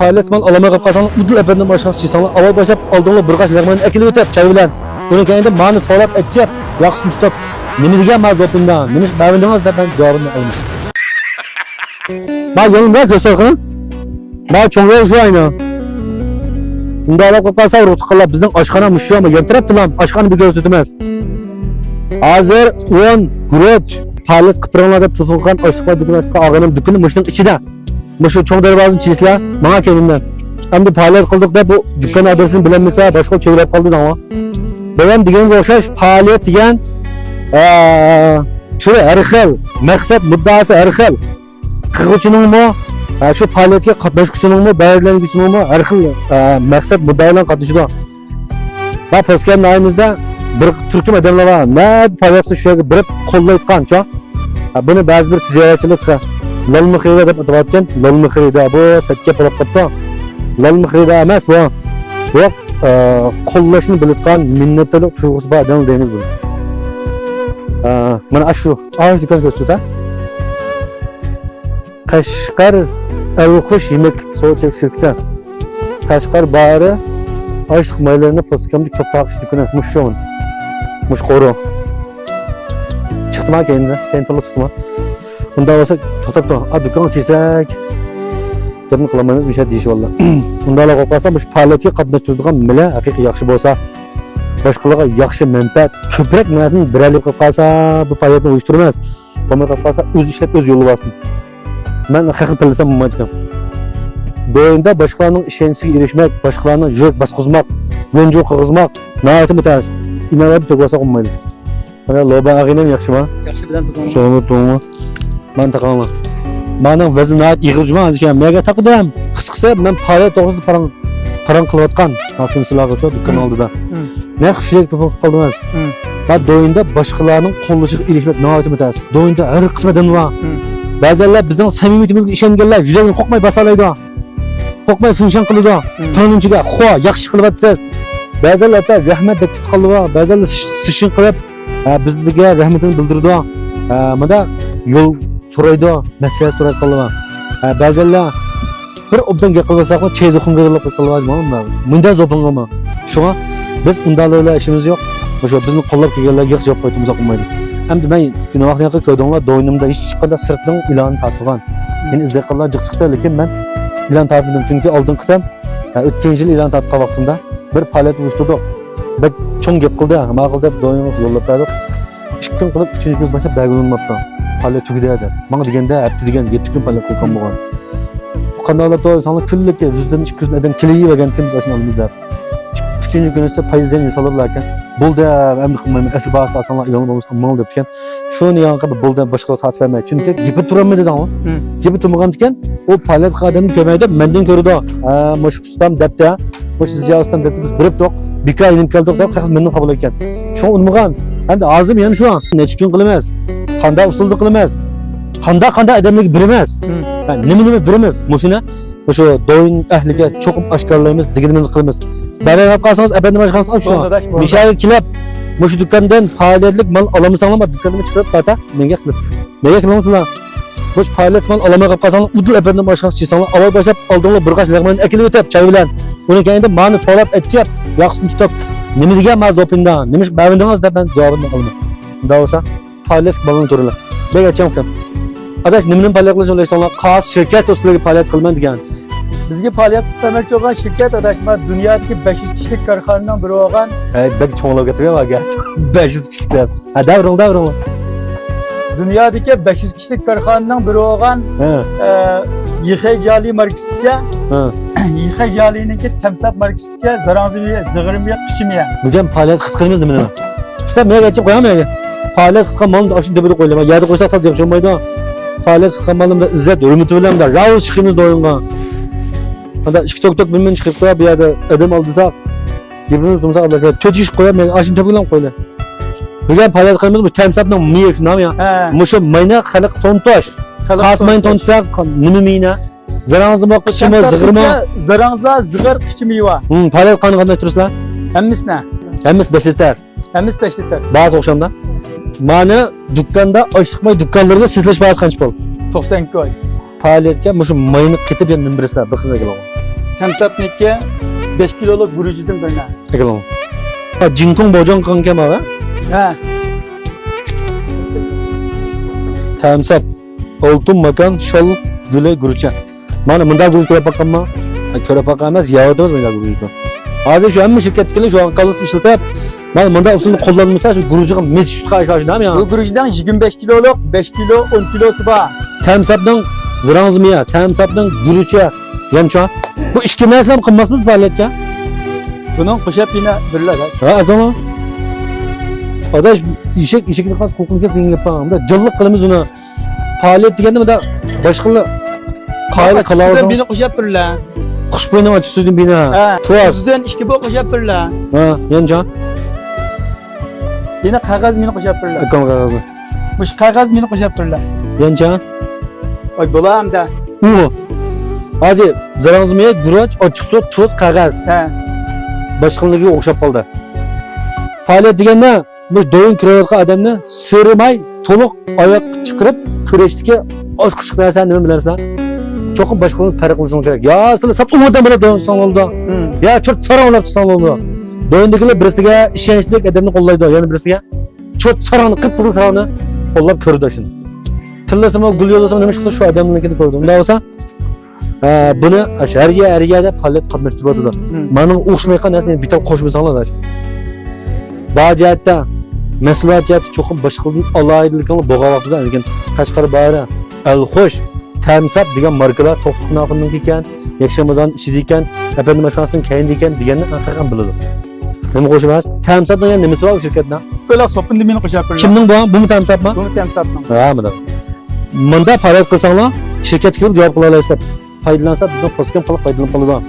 palet mal alamay qolib qolsang, udul efendim boshqa chiqsang, avval boshlab oldinglar bir qash lag'mon akilib o'tib chay bilan. Buni keyinda ma'ni to'lab aytib, yaxshi tutib, nima degan mazopindan, nima bavindingiz deb ben javobini olaman. Ben yanımda ko'rsatdim. Ben cho'nglar shu ayni. Unda olib qolsa rutuqlar bizning oshxona mushyomi yantirabdilar, oshxona bir ko'rsatmas. Hozir 10 guruch palet qipiranglar deb tufilgan oshxona dukunasiga olganim dukuni mushning ichida. Mushu cho'ng darvozani chizlar, menga kelindan. Endi palet qildik deb bu dukkan adresini bilamasa, boshqa cho'g'lab qoldi-da. Benim deganga o'xshash palet degan turi har xil, maqsad muddasi har xil. Qirg'uvchining şu faaliyetga qatnashuvchining belgilanguchining har xil maqsad muddaolar qatnashadi. Va Toshkent nayimizda bir turkum odamlar bor. Ne faaliyatni shu yerga birib qo'llayotgancha. Buni ba'zi bir tijoratchilar lolmi xirida deb aytayotgan. Lolmi xirida bu sakka bo'lib qoldi. Lolmi xirida emas bu. Bu qo'llashni bilayotgan minnatdorlik tuyg'usi bor odam deymiz buni. Mana shu dukkan ko'rsatadi. Qashqar Al-Xush yemeklik soğucak şirketi. Qashqar bari açlık maylarını poskamda köpek dükkanı muşşoğun. Muşkoru. Çıktım ha kendine. Kendi tolu tuttum ha. Bunda olsa tutup da dükkanı çizsek. Dedim kılamayınız bir şey değiş valla. Bunda ala qoqasa bu faaliyetga qatnashtiradigan mila haqiqiy yaxshi bo'lsa, boshqalarga yaxshi manfaat, ko'proq narsani biralik qilib qolsa, bu faaliyatni uyushtirmas. Bo'lmay qolib qolsa o'z ishlab o'z yo'li bo'lsin. Ben haqiqat tillasam bo'lmaydi. Doyunda boshqalarning ishonchiga erishmak, boshqalarning yurek basqizmak, yonjo qirg'izmak, niyati mutas. Inoyat to'g'risa bo'lmaydi. Mana loba ag'inam yaxshimi? Yaxshi bilan tutdim. So'ng'i to'g'ri. Men taqaman. Mening vaznat yig'ilishman ekan. Menga taqdim. Qisqasi men faoliyat to'g'risida qarang qilayotgan. Mashina sizlarga shu dukkan oldida. Ne xushlik tufaq qildingiz. Va doyunda boshqalarning qo'llashiga erishmak niyati mutas. Doyunda har qismdan bor. Ba'zilar bizning samimiyatimizga ishonganlar yuzini qo'qmay basalaydi. Qo'qmay funksiyon qiladi. Qonunchiga xo yaxshi qilyapsiz. Ba'zilar da rahmat deb tutqanlar, ba'zilar sishin qilib bizga rahmatini bildirdi. Mana yo'l so'raydi, maslahat so'rab qoladi. Ba'zilar bir obdan gap qilmasak, chayzi xunga qilib qo'yadi. Bundan zo'pingmi? Shunga biz undalarla ishimiz yo'q. O'sha bizni qo'llab kelganlarga javob qo'yishimiz bo'lmaydi. Endi men kuni vaqtida ko'rdinglar, do'yinimda hech qanday sirtning ilonni tatbigan. Meni izlayotganlar jiq chiqdi, lekin men ilan tatbidim chunki oldin qitam o'tgan yil ilan tatbigan vaqtimda bir faoliyat uyushtirdik. Bir cho'ng gap qildi, ma'qul deb do'yinimiz yo'llab berdik. 2 kun qilib 3-chi kun boshlab belgilanmabdi. Faoliyat tugadi deb. Menga deganda hafta degan 7 kun faoliyat qilgan bo'lgan. Bu qanday do'ysanlar kunlikka 100 dan 200 odam kelavergan temiz ochina olmaydi deb. 3-chi kuni esa payizdan insanlarlarkan bulda endi qilmayman asl bahasda asanlar ilan bo'lmasa mal debkan. Shuni yanqa bulda boshqa tatib vermay. Chunki gibi turmaydi dedim. Gibi turmagan ekan, o faoliyat qadamini ko'maydi, mendan ko'rdi. Mush ustam debdi, mush sizjasdan debdi biz biribdik. Bika ilim keldik deb qahil mendan qabul etgan. Shu unmagan. Endi azim yana shu. Necha kun qilamiz? Qanday usulda qilamiz? Qanday odamlarga bir emas. Nima bir emas. Mushuna şu doyun ahliga cho'qib oshkorlaymiz, deganimizni qilamiz. Barab qolsangiz, efendim boshqangiz shu. Misol kelib, mush dukkandan faoliyatlik mal olamasanlar, dukkanimga chiqib qata, menga qilib. Nega qilamsizlar? Mush faoliyat mal olamay qolib qolsanlar, udul efendim boshqangiz chiqsanglar, avval boshlab oldinglar bir qash lag'mon akilib o'tib chay bilan. Buni keyinda ma'ni to'lab aytib, yaxshi tutib, nima degan mazopindan, nima bavindingiz deb ben javobini olaman. Unda bo'lsa, faoliyat qilgan turlar. Ben aytacağım. Adaş niminin faaliyet qilishni o'ylaysanlar, xos shirkat usuliga faaliyat qilman degan. Bizga faaliyat qilmoqchi bo'lgan shirkat adashma dunyodagi 500 kishilik korxonadan biri bo'lgan. Bak cho'nglab gatirib 500 kishilik. Davron. Dunyodagi 500 kishilik korxonadan biri bo'lgan YXJali markasiga, YXJaliniki Temsap markasiga Zaranziya, Zig'irmiya, Qishimiya. Bugun faaliyat qilamiz nima? Usta menga aytib qo'yaman. Faaliyat qilgan malni ashun debida qo'yaman. Yerda qo'ysak toz ham bo'lmaydi. Faaliyat qilgan malimda izzat, hurmati bilan da ravus chiqimiz do'yinga. Anda ikki tok bilmem chiqib qo'yib, bu yerda odam oldisak, dibimiz dumsaq ularga 4 ish qo'yib, men ashun to'pilan qo'ylar. Bugun faaliyat qilamiz, bu Temsapning miya shunam ya. Mushu mayna xalq tontosh. Qasmayn tontoshlar nima mina? Zaranzima, qishima, zig'irma. Zaranza, zig'ir, qishimiwa. Faaliyat qanday turibsizlar? Hammisini. Hammis 5 litr. Hammis 5 litr. Bazı oqshamda. Mana dükkanda ochiqmay dukkanlarda sotilish bazı qancha pul? 92 oy. Faaliyatga mushu mayni qitib yana nimbirislar bir qilib keladi. Temsapniki 5 kiloluk gurucudan birine. Ekelon. Jinkong bojon qilgan ekan ha. Ha. Tamsap. Oltin makan shol dile gurucha. Mana bunda guruch ko'rib boqqanmi? Ko'rib boqqan emas, yavotimiz bunda guruch. Hozir shu hamma shirkatdagilar shu anqalisi ishlatab, mana bunda usulni qo'llanmasa shu guruchga metr qarashadimi ya? Bu gurucudan 25 kiloluk 5 kilo 10 kilosu var. Tamsapning zirangzimiya, tamsapning gurucha, yamcha. Bu ikki narsam qilmasmiz faoliyatga. Bunun kuşap yine birler. Ha, adamı. Adaş işekli kas kokulga zengin yapamda. Jıllık qilamiz uni. Faaliyet deganda da boshqa qayli qila olsa. Beni kuşap birler. Xushbo'yni ochishni bina. Tuas. Sizden işki bu kuşap birler. Ha, yanca. Yine kağıt beni kuşap birler. Akam qog'ozni. Bu kağıt beni kuşap birler. Yanca. Oy bulam da. U. Hozir zirangzimiya guruch, ochiq suv, tuz, qog'oz. He. Boshqalarga o'xshab qoldi. Faaliyet deganda bu do'yin kirayotgan odamni sirimay, to'liq oyoq chiqarib, kurashdagi ochiq narsani nima bilamsizlar? Cho'qib boshqalarni farq qilishing kerak. Ya sizlar sap umurdan bilib do'yin sanoldi. Ya cho't saronlab sanoldi. Do'yindagilar birisiga ishonchli odamni qo'llaydi, yana birisiga cho't saroni, qip-qizil saroni qo'llab ko'rdi shuni. Tillasam, gul yo'lasam nima chiqsa shu odamnikini ko'rdim. Unda bo'lsa, buni harga faoliyat qatnashtiradi. Mening o'xshamayotgan narsani bitta qo'shmasanglar. Bajiatda maslahatchi cho'qib boshqalarning alaydiligini bo'lgan vaqtida lekin Qashqar bari Al-Xush, Tamsap degan markalar to'xtiqnafning ekan, Yakshamazon ichida ekan, efendim boshqasining kayinda ekan deganni haqiqatan biladi. Nima qo'shmas? Tamsap degan nimasi bor shirkatda? Böyle sopun beni kuşap birler. Kimning bu? Bumi Tamsapmi? Bunu temsapның. Ha, mana. Munda faoliyat qilsanglar, shirkatga kelib javob qila olasizlar. Foydalansa bizdan postgan qilib foydalanib qoladi.